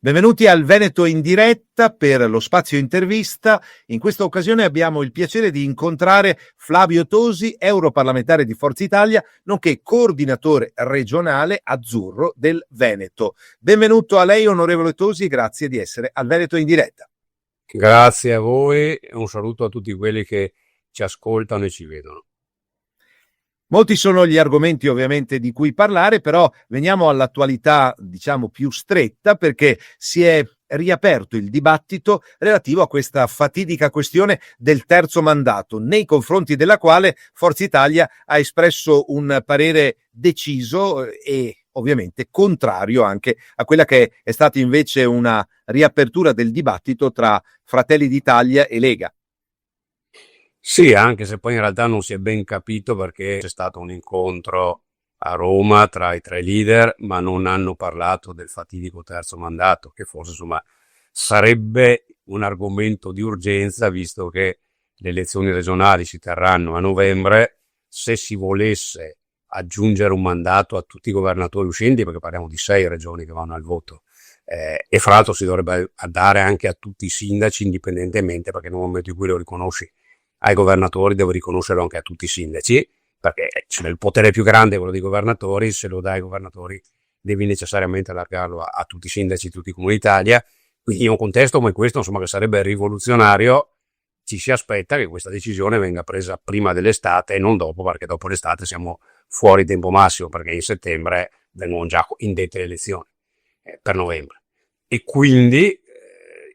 Benvenuti al Veneto in diretta per lo spazio intervista. In questa occasione abbiamo il piacere di incontrare Flavio Tosi, europarlamentare di Forza Italia, nonché coordinatore regionale azzurro del Veneto. Benvenuto a lei, onorevole Tosi, e grazie di essere al Veneto in diretta. Grazie a voi e un saluto a tutti quelli che ci ascoltano e ci vedono. Molti sono gli argomenti ovviamente di cui parlare, però veniamo all'attualità, diciamo, più stretta, perché si è riaperto il dibattito relativo a questa fatidica questione del terzo mandato, nei confronti della quale Forza Italia ha espresso un parere deciso e ovviamente contrario anche a quella che è stata invece una riapertura del dibattito tra Fratelli d'Italia e Lega. Sì, anche se poi in realtà non si è ben capito perché c'è stato un incontro a Roma tra i tre leader, ma non hanno parlato del fatidico terzo mandato, che forse insomma sarebbe un argomento di urgenza, visto che le elezioni regionali si terranno a novembre. Se si volesse aggiungere un mandato a tutti i governatori uscenti, perché parliamo di 6 regioni che vanno al voto, e fra l'altro si dovrebbe dare anche a tutti i sindaci indipendentemente, perché nel momento in cui lo riconosci ai governatori devo riconoscerlo anche a tutti i sindaci, perché il potere più grande è quello dei governatori. Se lo dai ai governatori devi necessariamente allargarlo a tutti i sindaci di tutti i comuni d'Italia. Quindi in un contesto come questo, insomma, che sarebbe rivoluzionario, ci si aspetta che questa decisione venga presa prima dell'estate e non dopo, perché dopo l'estate siamo fuori tempo massimo, perché in settembre vengono già indette le elezioni per novembre. E quindi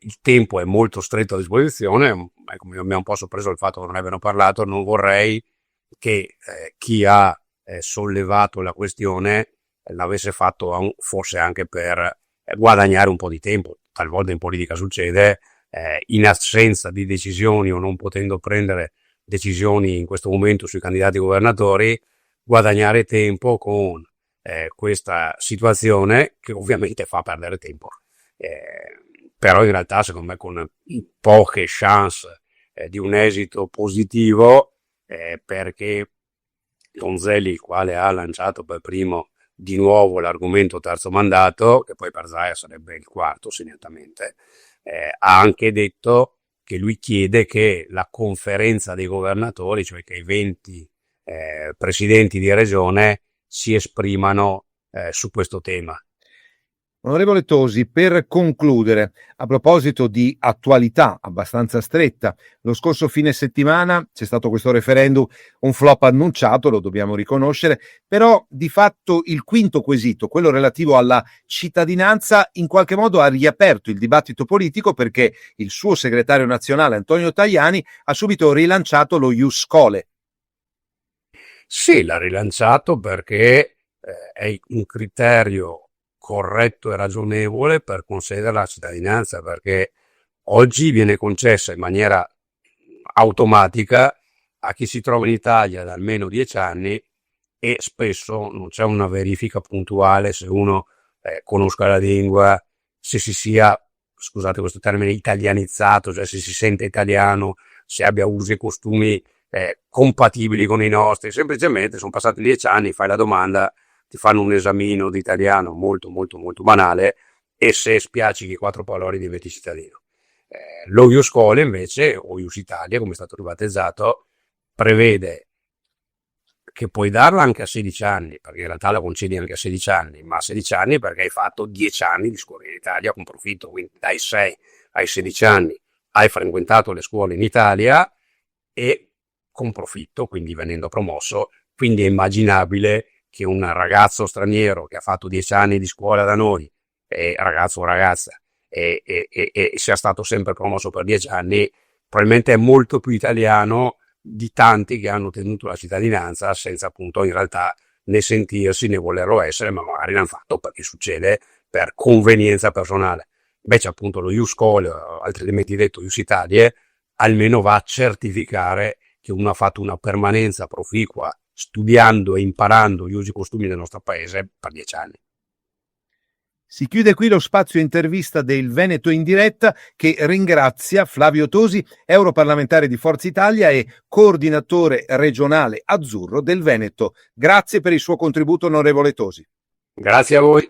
il tempo è molto stretto a disposizione. Ecco, mi ha un po' sorpreso il fatto che non abbiano parlato. Non vorrei che chi ha sollevato la questione l'avesse fatto forse anche per guadagnare un po' di tempo. Talvolta in politica succede, in assenza di decisioni o non potendo prendere decisioni in questo momento sui candidati governatori, guadagnare tempo con questa situazione che ovviamente fa perdere tempo. Però in realtà secondo me con poche chance di un esito positivo, perché Donzelli, il quale ha lanciato per primo di nuovo l'argomento terzo mandato, che poi per Zaia sarebbe il quarto segnatamente, ha anche detto che lui chiede che la conferenza dei governatori, cioè che i 20 presidenti di regione si esprimano su questo tema. Onorevole Tosi, per concludere, a proposito di attualità abbastanza stretta, lo scorso fine settimana c'è stato questo referendum, un flop annunciato, lo dobbiamo riconoscere, però di fatto il quinto quesito, quello relativo alla cittadinanza, in qualche modo ha riaperto il dibattito politico, perché il suo segretario nazionale Antonio Tajani ha subito rilanciato lo Ius Scholae. Sì, l'ha rilanciato perché è un criterio corretto e ragionevole per concedere la cittadinanza, perché oggi viene concessa in maniera automatica a chi si trova in Italia da almeno 10 anni e spesso non c'è una verifica puntuale se uno conosca la lingua, se si sia, scusate questo termine, italianizzato, cioè se si sente italiano, se abbia usi e costumi compatibili con i nostri. Semplicemente sono passati 10 anni, fai la domanda, ti fanno un esamino di italiano molto molto molto banale e se spiaccichi i 4 parole diventi cittadino. Lo Ius Scholae invece, o Ius Italia come è stato ribattezzato, prevede che puoi darla anche a 16 anni, perché in realtà la concedi anche a 16 anni, ma a 16 anni perché hai fatto 10 anni di scuola in Italia con profitto, quindi dai 6 ai 16 anni hai frequentato le scuole in Italia e con profitto, quindi venendo promosso. Quindi è immaginabile che un ragazzo straniero che ha fatto 10 anni di scuola da noi, ragazzo o ragazza, e sia stato sempre promosso per 10 anni, probabilmente è molto più italiano di tanti che hanno ottenuto la cittadinanza senza appunto in realtà né sentirsi né volerlo essere, ma magari l'hanno fatto perché succede per convenienza personale. Invece appunto lo Ius Scholae, altrimenti detto Ius Italia, almeno va a certificare che uno ha fatto una permanenza proficua studiando e imparando gli usi e costumi del nostro paese per 10 anni. Si chiude qui lo spazio intervista del Veneto in diretta, che ringrazia Flavio Tosi, europarlamentare di Forza Italia e coordinatore regionale azzurro del Veneto. Grazie per il suo contributo, onorevole Tosi. Grazie a voi.